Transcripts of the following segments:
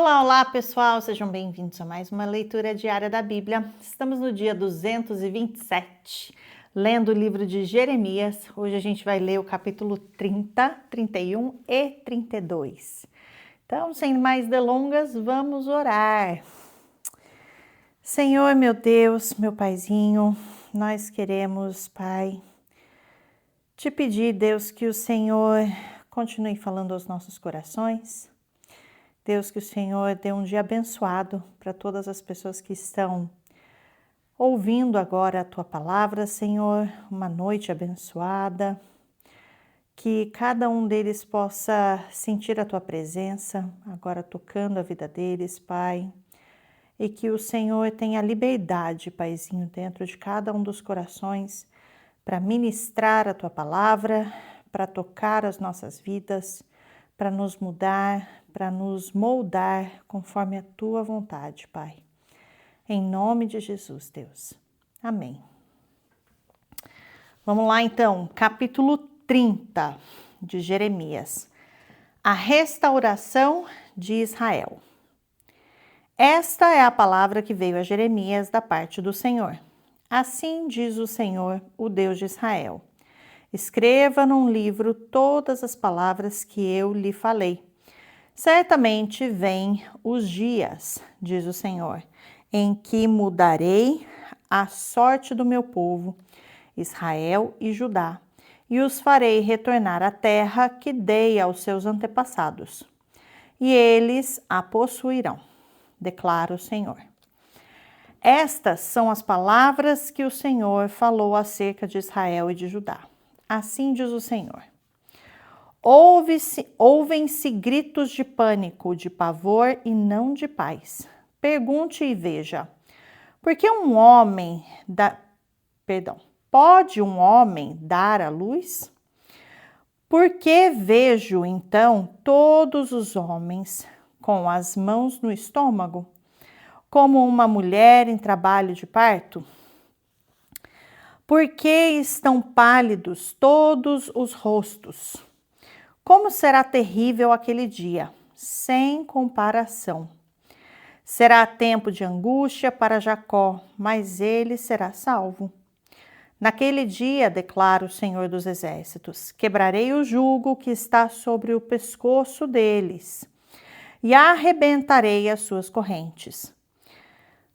Olá, olá pessoal, sejam bem-vindos a mais uma leitura diária da Bíblia. Estamos no dia 227, lendo o livro de Jeremias. Hoje a gente vai ler o capítulo 30, 31 e 32. Então, sem mais delongas, vamos orar. Senhor, meu Deus, meu Paizinho, nós queremos, Pai, te pedir, Deus, que o Senhor continue falando aos nossos corações. Deus, que o Senhor dê um dia abençoado para todas as pessoas que estão ouvindo agora a Tua palavra, Senhor, uma noite abençoada, que cada um deles possa sentir a Tua presença, agora tocando a vida deles, Pai, e que o Senhor tenha liberdade, Paizinho, dentro de cada um dos corações, para ministrar a Tua palavra, para tocar as nossas vidas, para nos mudar, para nos moldar conforme a Tua vontade, Pai. Em nome de Jesus, Deus. Amém. Vamos lá então, capítulo 30 de Jeremias. A restauração de Israel. Esta é a palavra que veio a Jeremias da parte do Senhor. Assim diz o Senhor, o Deus de Israel. Escreva num livro todas as palavras que eu lhe falei. Certamente vêm os dias, diz o Senhor, em que mudarei a sorte do meu povo, Israel e Judá, e os farei retornar à terra que dei aos seus antepassados. E eles a possuirão, declara o Senhor. Estas são as palavras que o Senhor falou acerca de Israel e de Judá. Assim diz o Senhor. Ouvem-se gritos de pânico, de pavor e não de paz. Pergunte e veja. Pode um homem dar à luz? Porque vejo então todos os homens com as mãos no estômago, como uma mulher em trabalho de parto? Por que estão pálidos todos os rostos? Como será terrível aquele dia, sem comparação. Será tempo de angústia para Jacó, mas ele será salvo. Naquele dia, declara o Senhor dos Exércitos, quebrarei o jugo que está sobre o pescoço deles e arrebentarei as suas correntes.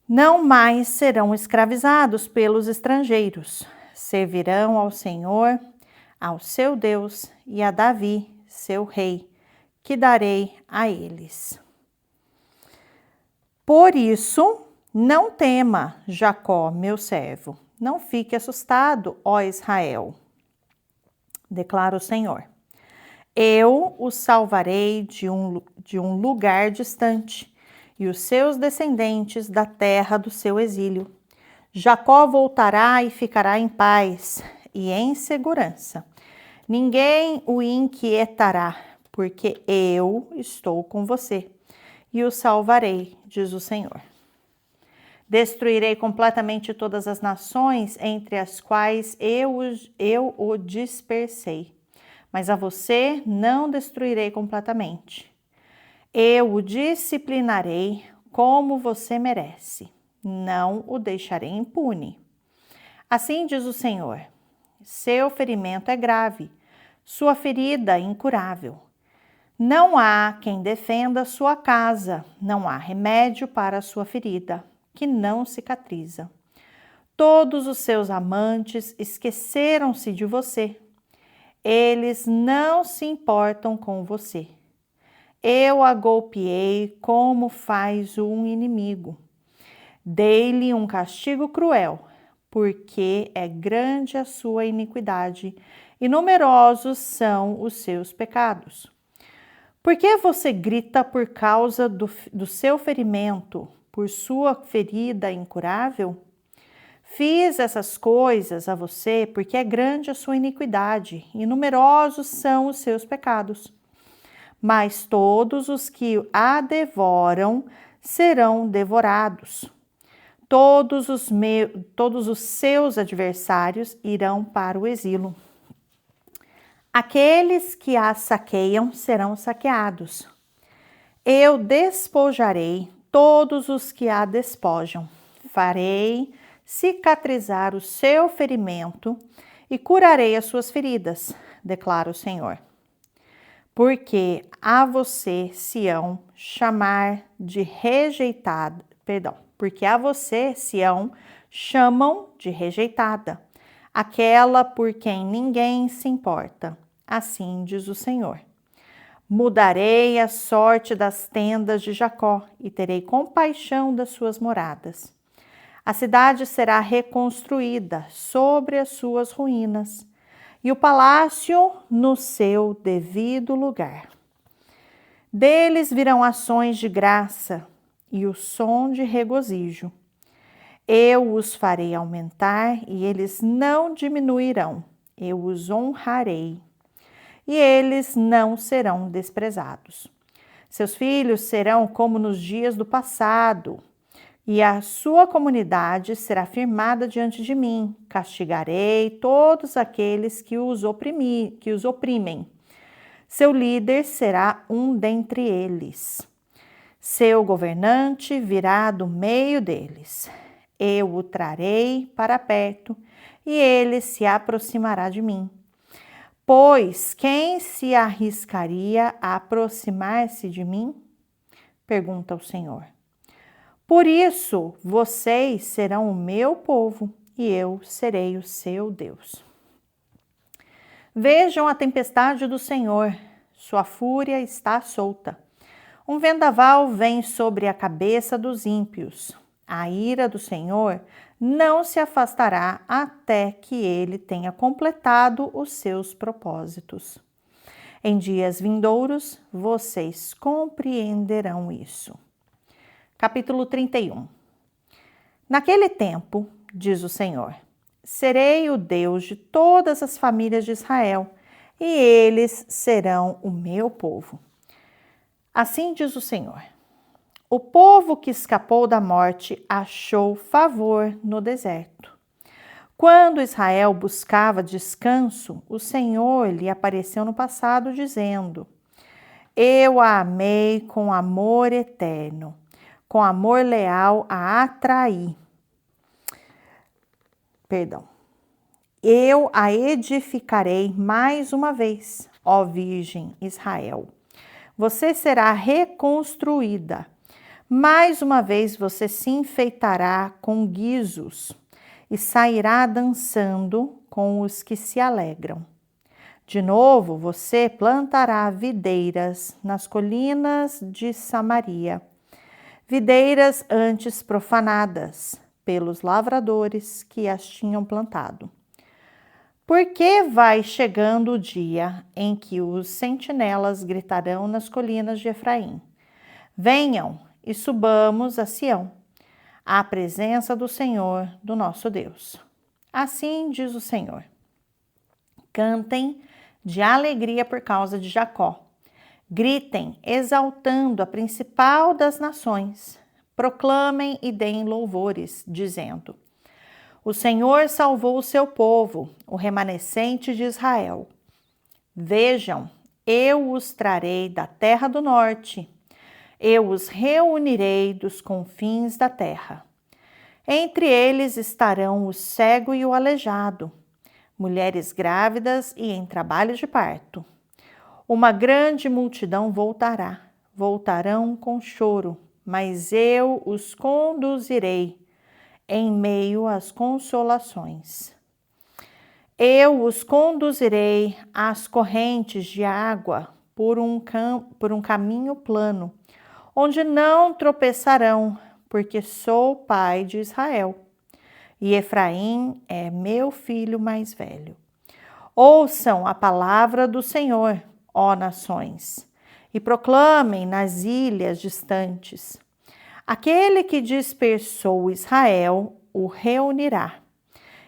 Não mais serão escravizados pelos estrangeiros. Servirão ao Senhor, ao seu Deus e a Davi, seu rei, que darei a eles. Por isso, não tema, Jacó, meu servo, não fique assustado, ó Israel, declara o Senhor. Eu o salvarei de um lugar distante, e os seus descendentes da terra do seu exílio. Jacó voltará e ficará em paz e em segurança. Ninguém o inquietará, porque eu estou com você e o salvarei, diz o Senhor. Destruirei completamente todas as nações entre as quais eu o dispersei, mas a você não destruirei completamente. Eu o disciplinarei como você merece, não o deixarei impune. Assim diz o Senhor. Seu ferimento é grave, sua ferida incurável. Não há quem defenda sua casa, não há remédio para sua ferida, que não cicatriza. Todos os seus amantes esqueceram-se de você. Eles não se importam com você. Eu a golpeei como faz um inimigo. Dei-lhe um castigo cruel, porque é grande a sua iniquidade e numerosos são os seus pecados. Por que você grita por causa do seu ferimento, por sua ferida incurável? Fiz essas coisas a você porque é grande a sua iniquidade e numerosos são os seus pecados. Mas todos os que a devoram serão devorados. Todos os seus adversários irão para o exílio. Aqueles que a saqueiam serão saqueados. Eu despojarei todos os que a despojam. Farei cicatrizar o seu ferimento e curarei as suas feridas, declara o Senhor. Porque a você, Sião, porque a você, Sião, chamam de rejeitada, aquela por quem ninguém se importa. Assim diz o Senhor. Mudarei a sorte das tendas de Jacó e terei compaixão das suas moradas. A cidade será reconstruída sobre as suas ruínas e o palácio no seu devido lugar. Deles virão ações de graça e o som de regozijo. Eu os farei aumentar e eles não diminuirão. Eu os honrarei e eles não serão desprezados. Seus filhos serão como nos dias do passado, e a sua comunidade será firmada diante de mim. Castigarei todos aqueles que os oprimem. Seu líder será um dentre eles. Seu governante virá do meio deles. Eu o trarei para perto e ele se aproximará de mim. Pois quem se arriscaria a aproximar-se de mim? Pergunta o Senhor. Por isso, vocês serão o meu povo e eu serei o seu Deus. Vejam a tempestade do Senhor, sua fúria está solta. Um vendaval vem sobre a cabeça dos ímpios. A ira do Senhor não se afastará até que ele tenha completado os seus propósitos. Em dias vindouros, vocês compreenderão isso. Capítulo 31. Naquele tempo, diz o Senhor, serei o Deus de todas as famílias de Israel, e eles serão o meu povo. Assim diz o Senhor. O povo que escapou da morte achou favor no deserto. Quando Israel buscava descanso, o Senhor lhe apareceu no passado, dizendo: Eu a amei com amor eterno, com amor leal a atraí. Eu a edificarei mais uma vez, ó Virgem Israel. Você será reconstruída. Mais uma vez você se enfeitará com guizos e sairá dançando com os que se alegram. De novo você plantará videiras nas colinas de Samaria, videiras antes profanadas pelos lavradores que as tinham plantado. Porque vai chegando o dia em que os sentinelas gritarão nas colinas de Efraim: Venham e subamos a Sião, à presença do Senhor, do nosso Deus. Assim diz o Senhor. Cantem de alegria por causa de Jacó. Gritem, exaltando a principal das nações. Proclamem e deem louvores, dizendo: O Senhor salvou o seu povo, o remanescente de Israel. Vejam, eu os trarei da terra do norte. Eu os reunirei dos confins da terra. Entre eles estarão o cego e o aleijado, mulheres grávidas e em trabalho de parto. Uma grande multidão voltarão com choro, mas eu os conduzirei em meio às consolações. Eu os conduzirei às correntes de água por um caminho plano, onde não tropeçarão, porque sou pai de Israel, e Efraim é meu filho mais velho. Ouçam a palavra do Senhor, ó nações, e proclamem nas ilhas distantes. Aquele que dispersou Israel o reunirá,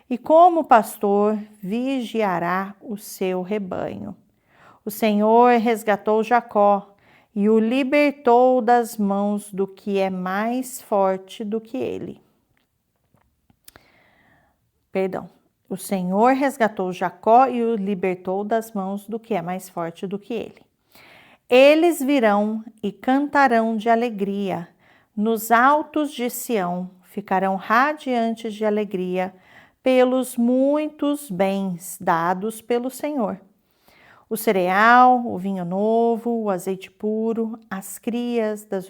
e como pastor vigiará o seu rebanho. O Senhor resgatou Jacó e o libertou das mãos do que é mais forte do que ele. O Senhor resgatou Jacó e o libertou das mãos do que é mais forte do que ele. Eles virão e cantarão de alegria. Nos altos de Sião ficarão radiantes de alegria pelos muitos bens dados pelo Senhor. O cereal, o vinho novo, o azeite puro, as crias das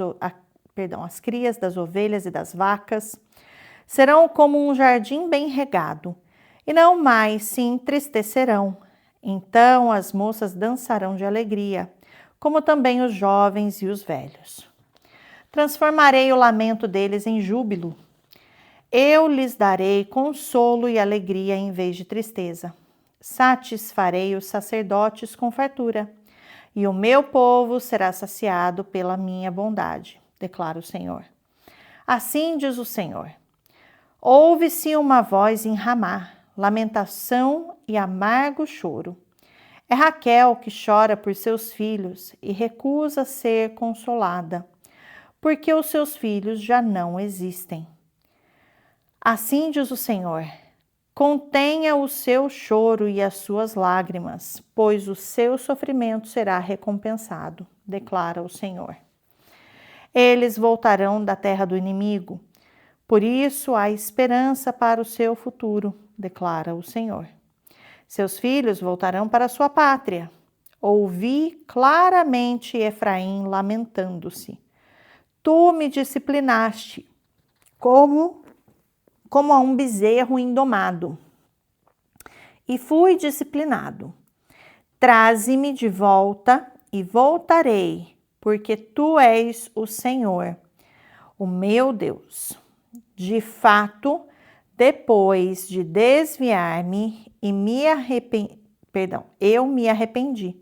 ovelhas e das vacas serão como um jardim bem regado, e não mais se entristecerão. Então as moças dançarão de alegria, como também os jovens e os velhos. Transformarei o lamento deles em júbilo. Eu lhes darei consolo e alegria em vez de tristeza. Satisfarei os sacerdotes com fartura, e o meu povo será saciado pela minha bondade, declara o Senhor. Assim diz o Senhor: ouve-se uma voz em Ramá, lamentação e amargo choro. É Raquel que chora por seus filhos e recusa ser consolada, porque os seus filhos já não existem. Assim diz o Senhor: contenha o seu choro e as suas lágrimas, pois o seu sofrimento será recompensado, declara o Senhor. Eles voltarão da terra do inimigo, por isso há esperança para o seu futuro, declara o Senhor. Seus filhos voltarão para sua pátria. Ouvi claramente Efraim lamentando-se. Tu me disciplinaste, como a um bezerro indomado, e fui disciplinado. Traze-me de volta e voltarei, porque tu és o Senhor, o meu Deus. De fato, depois de desviar-me eu me arrependi.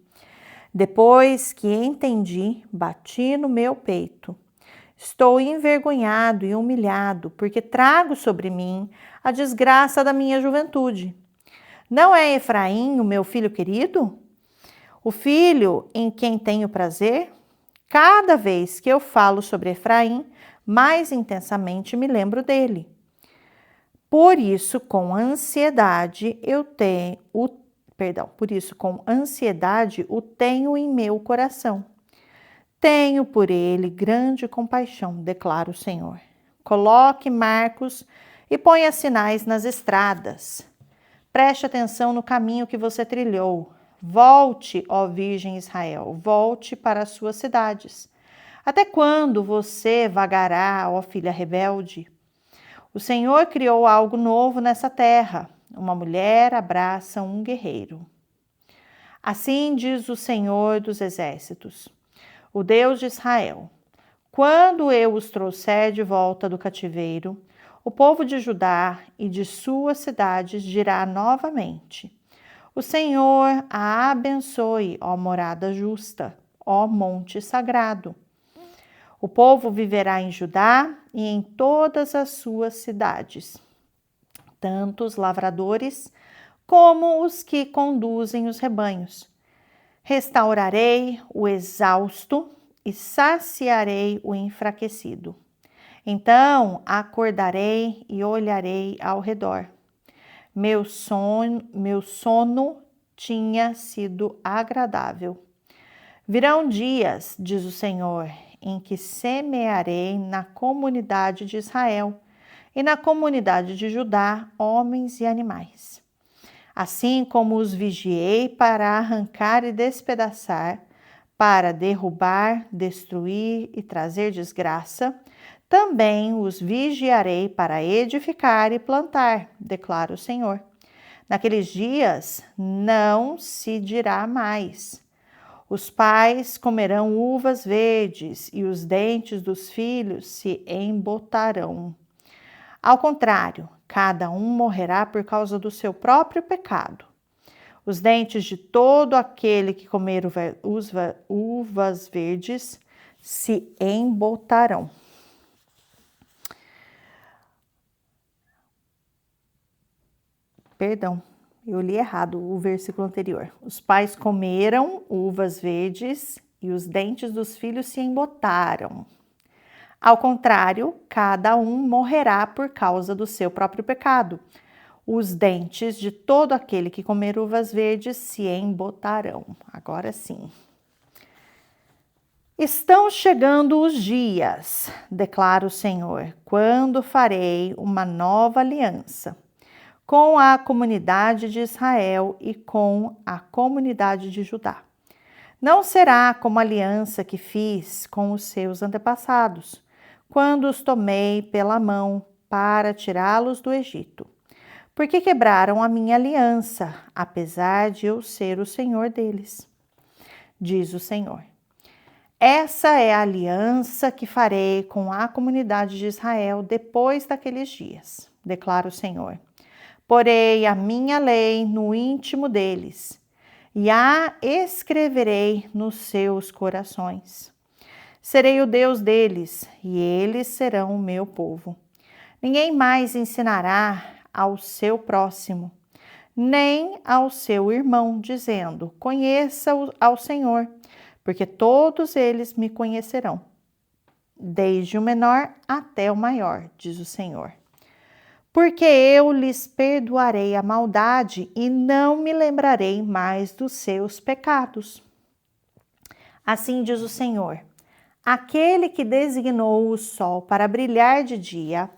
Depois que entendi, bati no meu peito. Estou envergonhado e humilhado, porque trago sobre mim a desgraça da minha juventude. Não é Efraim o meu filho querido? O filho em quem tenho prazer? Cada vez que eu falo sobre Efraim, mais intensamente me lembro dele. Por isso, com ansiedade o tenho em meu coração. Tenho por ele grande compaixão, declara o Senhor. Coloque marcos e ponha sinais nas estradas. Preste atenção no caminho que você trilhou. Volte, ó Virgem Israel, volte para as suas cidades. Até quando você vagará, ó filha rebelde? O Senhor criou algo novo nessa terra. Uma mulher abraça um guerreiro. Assim diz o Senhor dos Exércitos, o Deus de Israel: quando eu os trouxer de volta do cativeiro, o povo de Judá e de suas cidades dirá novamente: o Senhor a abençoe, ó morada justa, ó monte sagrado. O povo viverá em Judá e em todas as suas cidades, tanto os lavradores como os que conduzem os rebanhos. Restaurarei o exausto e saciarei o enfraquecido. Então acordarei e olharei ao redor. Meu sono tinha sido agradável. Virão dias, diz o Senhor, em que semearei na comunidade de Israel e na comunidade de Judá homens e animais. Assim como os vigiei para arrancar e despedaçar, para derrubar, destruir e trazer desgraça, também os vigiarei para edificar e plantar, declara o Senhor. Naqueles dias não se dirá mais: os pais comerão uvas verdes e os dentes dos filhos se embotarão. Ao contrário, cada um morrerá por causa do seu próprio pecado. Os dentes de todo aquele que comer uvas verdes se embotarão. Perdão, eu li errado o versículo anterior. Os pais comeram uvas verdes e os dentes dos filhos se embotaram. Ao contrário, cada um morrerá por causa do seu próprio pecado. Os dentes de todo aquele que comer uvas verdes se embotarão. Agora sim. Estão chegando os dias, declara o Senhor, quando farei uma nova aliança com a comunidade de Israel e com a comunidade de Judá. Não será como a aliança que fiz com os seus antepassados, quando os tomei pela mão para tirá-los do Egito, porque quebraram a minha aliança, apesar de eu ser o Senhor deles, diz o Senhor. Essa é a aliança que farei com a comunidade de Israel depois daqueles dias, declara o Senhor. Porei a minha lei no íntimo deles e a escreverei nos seus corações. Serei o Deus deles e eles serão o meu povo. Ninguém mais ensinará ao seu próximo, nem ao seu irmão, dizendo: conheça ao Senhor, porque todos eles me conhecerão, desde o menor até o maior, diz o Senhor. Porque eu lhes perdoarei a maldade e não me lembrarei mais dos seus pecados. Assim diz o Senhor, aquele que designou o sol para brilhar de dia,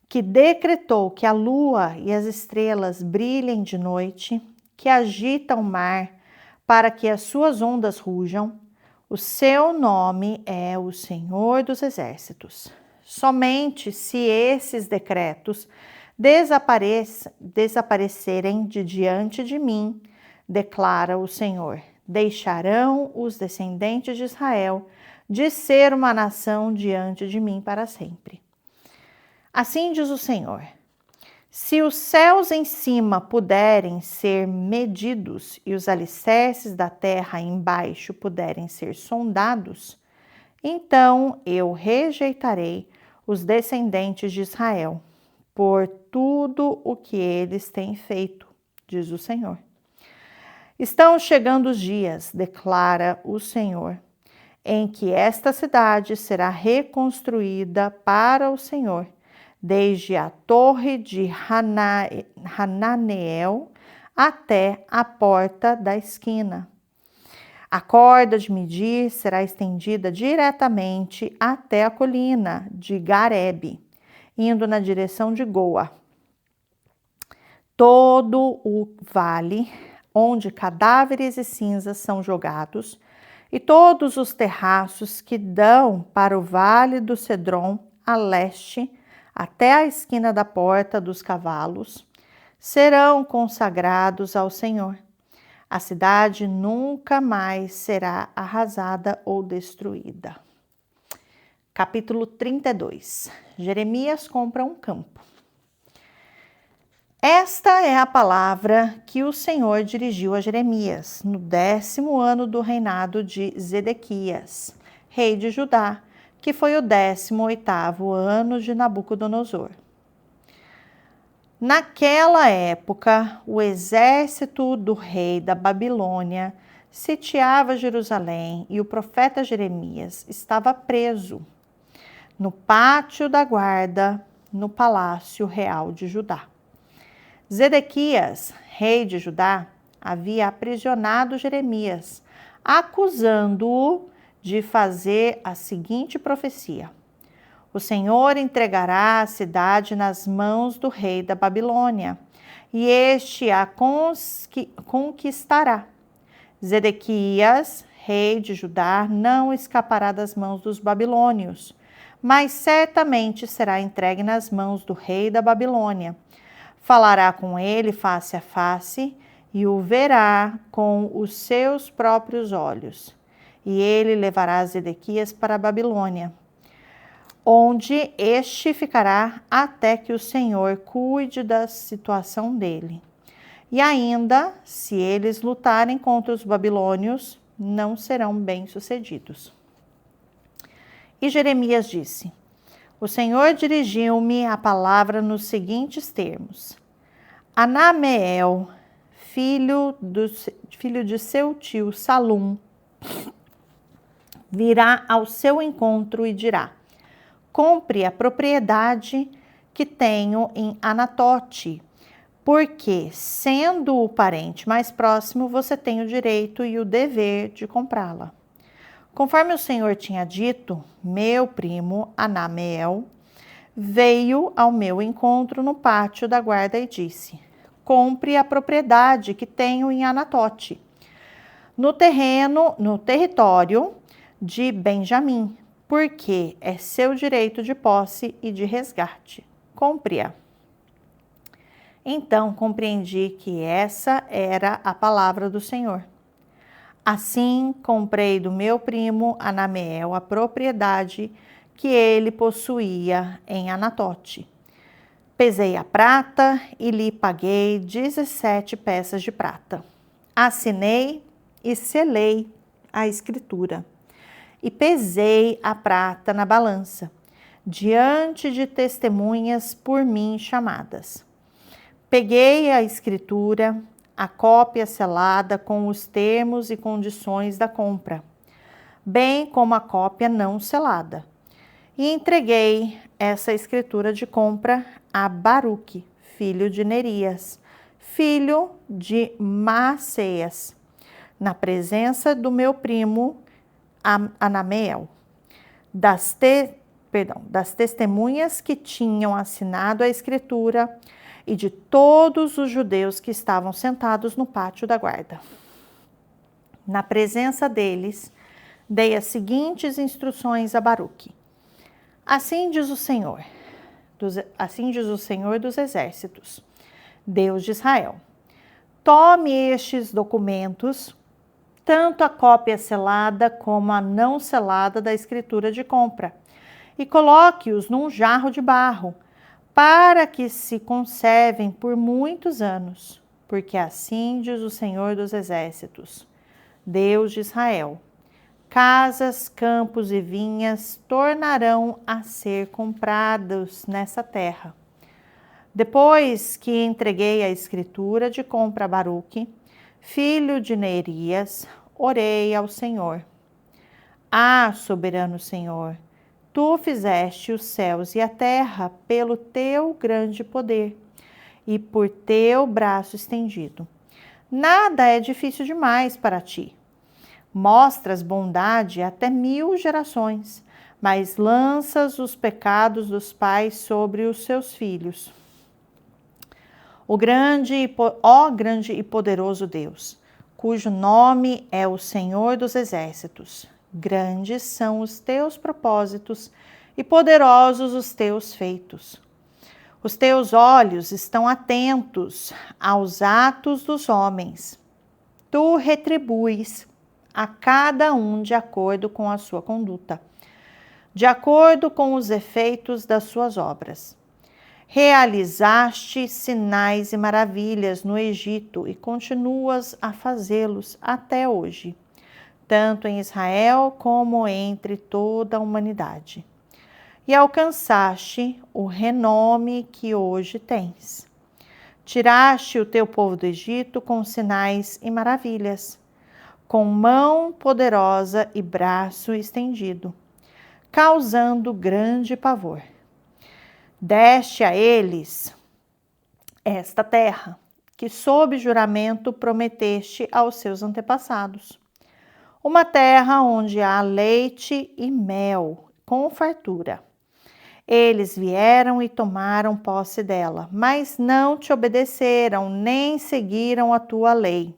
que decretou que a lua e as estrelas brilhem de noite, que agita o mar para que as suas ondas rujam, o seu nome é o Senhor dos Exércitos. Somente se esses decretos desaparecerem de diante de mim, declara o Senhor, deixarão os descendentes de Israel de ser uma nação diante de mim para sempre. Assim diz o Senhor, se os céus em cima puderem ser medidos e os alicerces da terra embaixo puderem ser sondados, então eu rejeitarei os descendentes de Israel por tudo o que eles têm feito, diz o Senhor. Estão chegando os dias, declara o Senhor, em que esta cidade será reconstruída para o Senhor, desde a torre de Hananeel até a porta da esquina. A corda de medir será estendida diretamente até a colina de Garebe, indo na direção de Goa. Todo o vale onde cadáveres e cinzas são jogados, e todos os terraços que dão para o vale do Cedron a leste, até a esquina da porta dos cavalos, serão consagrados ao Senhor. A cidade nunca mais será arrasada ou destruída. Capítulo 32. Jeremias compra um campo. Esta é a palavra que o Senhor dirigiu a Jeremias no 10º ano do reinado de Zedequias, rei de Judá, que foi o 18º ano de Nabucodonosor. Naquela época, o exército do rei da Babilônia sitiava Jerusalém e o profeta Jeremias estava preso no pátio da guarda, no palácio real de Judá. Zedequias, rei de Judá, havia aprisionado Jeremias, acusando-o de fazer a seguinte profecia: o Senhor entregará a cidade nas mãos do rei da Babilônia, e este a conquistará. Zedequias, rei de Judá, não escapará das mãos dos babilônios, mas certamente será entregue nas mãos do rei da Babilônia. Falará com ele face a face e o verá com os seus próprios olhos. E ele levará Zedequias para a Babilônia, onde este ficará até que o Senhor cuide da situação dele. E ainda, se eles lutarem contra os babilônios, não serão bem-sucedidos. E Jeremias disse: o Senhor dirigiu-me a palavra nos seguintes termos: Anameel, filho de seu tio Salum, virá ao seu encontro e dirá: compre a propriedade que tenho em Anatote, porque, sendo o parente mais próximo, você tem o direito e o dever de comprá-la. Conforme o Senhor tinha dito, meu primo Anameel veio ao meu encontro no pátio da guarda e disse: compre a propriedade que tenho em Anatote, no território de Benjamim, porque é seu direito de posse e de resgate. Compre-a. Então compreendi que essa era a palavra do Senhor. Assim comprei do meu primo Anameel a propriedade que ele possuía em Anatote. Pesei a prata e lhe paguei 17 peças de prata. Assinei e selei a escritura. E pesei a prata na balança, diante de testemunhas por mim chamadas. Peguei a escritura, a cópia selada com os termos e condições da compra, bem como a cópia não selada, e entreguei essa escritura de compra a Baruque, filho de Nerias, filho de Maaceias, na presença do meu primo Anameel, das testemunhas que tinham assinado a escritura e de todos os judeus que estavam sentados no pátio da guarda. Na presença deles, dei as seguintes instruções a Baruque. Assim diz o Senhor dos exércitos, Deus de Israel. Tome estes documentos, tanto a cópia selada como a não selada da escritura de compra, e coloque-os num jarro de barro, para que se conservem por muitos anos, porque assim diz o Senhor dos exércitos, Deus de Israel. Casas, campos e vinhas tornarão a ser comprados nessa terra. Depois que entreguei a escritura de compra a Baruque, filho de Nerias, orei ao Senhor. Ah, soberano Senhor, tu fizeste os céus e a terra pelo teu grande poder e por teu braço estendido. Nada é difícil demais para ti. Mostras bondade até 1000 gerações, mas lanças os pecados dos pais sobre os seus filhos. Ó grande e poderoso Deus, cujo nome é o Senhor dos exércitos, grandes são os teus propósitos e poderosos os teus feitos. Os teus olhos estão atentos aos atos dos homens. Tu retribuis a cada um de acordo com a sua conduta, de acordo com os efeitos das suas obras. Realizaste sinais e maravilhas no Egito e continuas a fazê-los até hoje, tanto em Israel como entre toda a humanidade. E alcançaste o renome que hoje tens. Tiraste o teu povo do Egito com sinais e maravilhas, com mão poderosa e braço estendido, causando grande pavor. Deste a eles esta terra, que sob juramento prometeste aos seus antepassados. Uma terra onde há leite e mel, com fartura. Eles vieram e tomaram posse dela, mas não te obedeceram, nem seguiram a tua lei.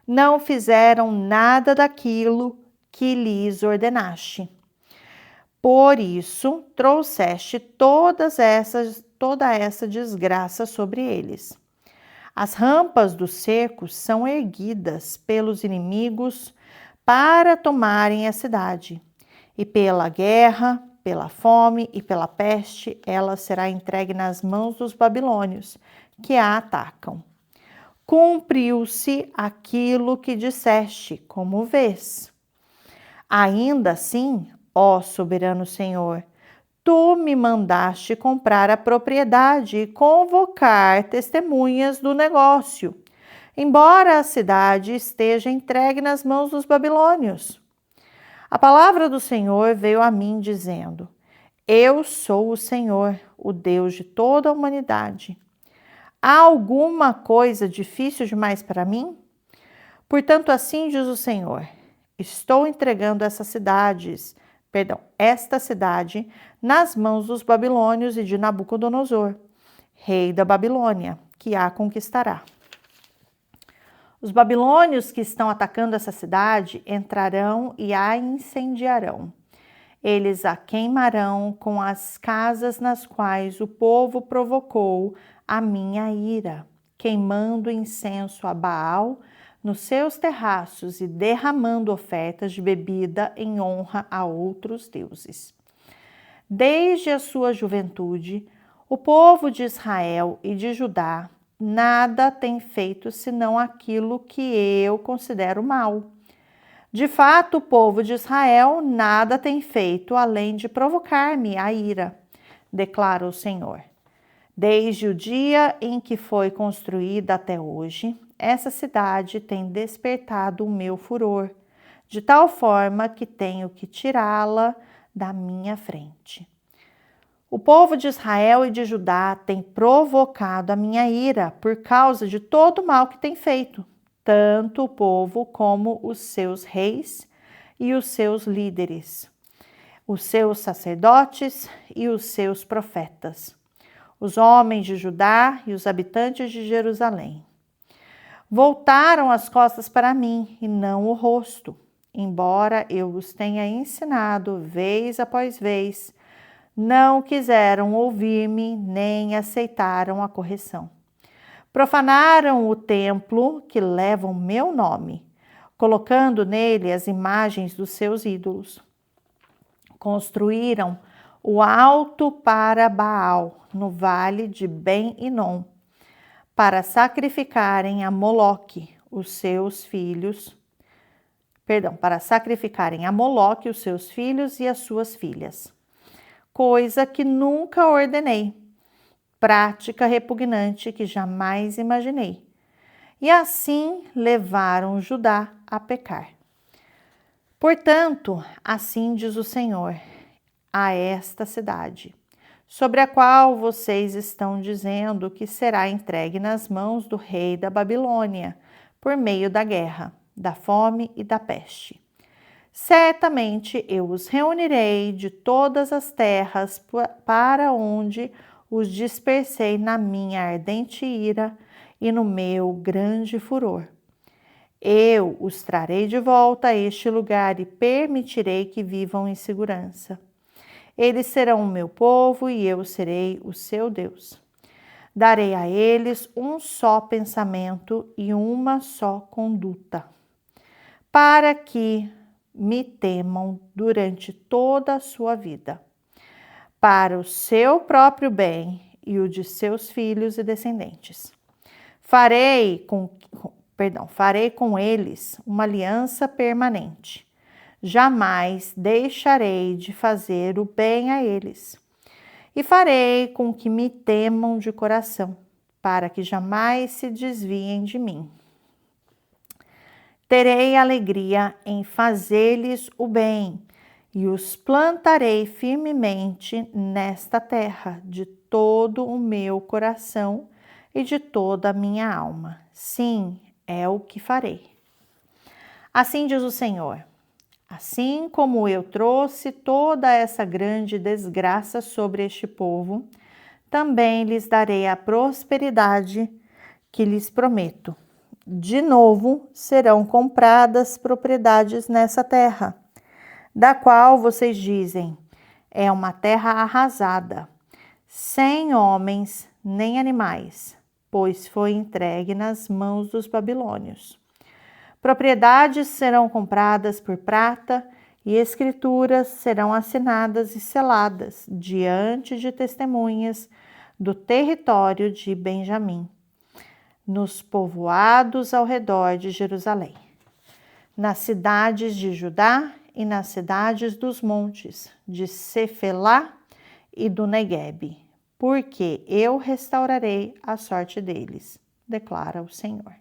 Não fizeram nada daquilo que lhes ordenaste. Por isso, trouxeste toda essa desgraça sobre eles. As rampas dos cercos são erguidas pelos inimigos para tomarem a cidade. E pela guerra, pela fome e pela peste, ela será entregue nas mãos dos babilônios, que a atacam. Cumpriu-se aquilo que disseste, como vês. Ainda assim, ó soberano Senhor, tu me mandaste comprar a propriedade e convocar testemunhas do negócio, embora a cidade esteja entregue nas mãos dos babilônios. A palavra do Senhor veio a mim dizendo: Eu sou o Senhor, o Deus de toda a humanidade. Há alguma coisa difícil demais para mim? Portanto, assim diz o Senhor: Estou entregando esta cidade nas mãos dos babilônios e de Nabucodonosor, rei da Babilônia, que a conquistará. Os babilônios que estão atacando essa cidade entrarão e a incendiarão. Eles a queimarão com as casas nas quais o povo provocou a minha ira, queimando incenso a Baal nos seus terraços e derramando ofertas de bebida em honra a outros deuses. Desde a sua juventude, o povo de Israel e de Judá nada tem feito senão aquilo que eu considero mal. De fato, o povo de Israel nada tem feito além de provocar-me a ira, declara o Senhor. Desde o dia em que foi construída até hoje, essa cidade tem despertado o meu furor, de tal forma que tenho que tirá-la da minha frente. O povo de Israel e de Judá tem provocado a minha ira por causa de todo o mal que tem feito, tanto o povo como os seus reis e os seus líderes, os seus sacerdotes e os seus profetas, os homens de Judá e os habitantes de Jerusalém. Voltaram as costas para mim e não o rosto, embora eu os tenha ensinado vez após vez, não quiseram ouvir-me nem aceitaram a correção. Profanaram o templo que leva o meu nome, colocando nele as imagens dos seus ídolos. Construíram o alto para Baal, no vale de Ben-Hinom, para sacrificarem a Moloque, os seus filhos, os seus filhos e as suas filhas. Coisa que nunca ordenei, prática repugnante que jamais imaginei. E assim levaram Judá a pecar. Portanto, assim diz o Senhor a esta cidade, sobre a qual vocês estão dizendo que será entregue nas mãos do rei da Babilônia, por meio da guerra, da fome e da peste. Certamente eu os reunirei de todas as terras para onde os dispersei na minha ardente ira e no meu grande furor. Eu os trarei de volta a este lugar e permitirei que vivam em segurança. Eles serão o meu povo e eu serei o seu Deus. Darei a eles um só pensamento e uma só conduta, para que me temam durante toda a sua vida, para o seu próprio bem e o de seus filhos e descendentes. Farei com eles uma aliança permanente. Jamais deixarei de fazer o bem a eles. E farei com que me temam de coração, para que jamais se desviem de mim. Terei alegria em fazer-lhes o bem, e os plantarei firmemente nesta terra, de todo o meu coração e de toda a minha alma. Sim, é o que farei. Assim diz o Senhor: assim como eu trouxe toda essa grande desgraça sobre este povo, também lhes darei a prosperidade que lhes prometo. De novo serão compradas propriedades nessa terra, da qual vocês dizem, é uma terra arrasada, sem homens nem animais, pois foi entregue nas mãos dos babilônios. Propriedades serão compradas por prata e escrituras serão assinadas e seladas diante de testemunhas do território de Benjamim, nos povoados ao redor de Jerusalém, nas cidades de Judá e nas cidades dos montes, de Cefelá e do Neguebe, porque eu restaurarei a sorte deles, declara o Senhor.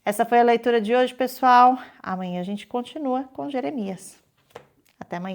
Essa foi a leitura de hoje, pessoal. Amanhã a gente continua com Jeremias. Até amanhã.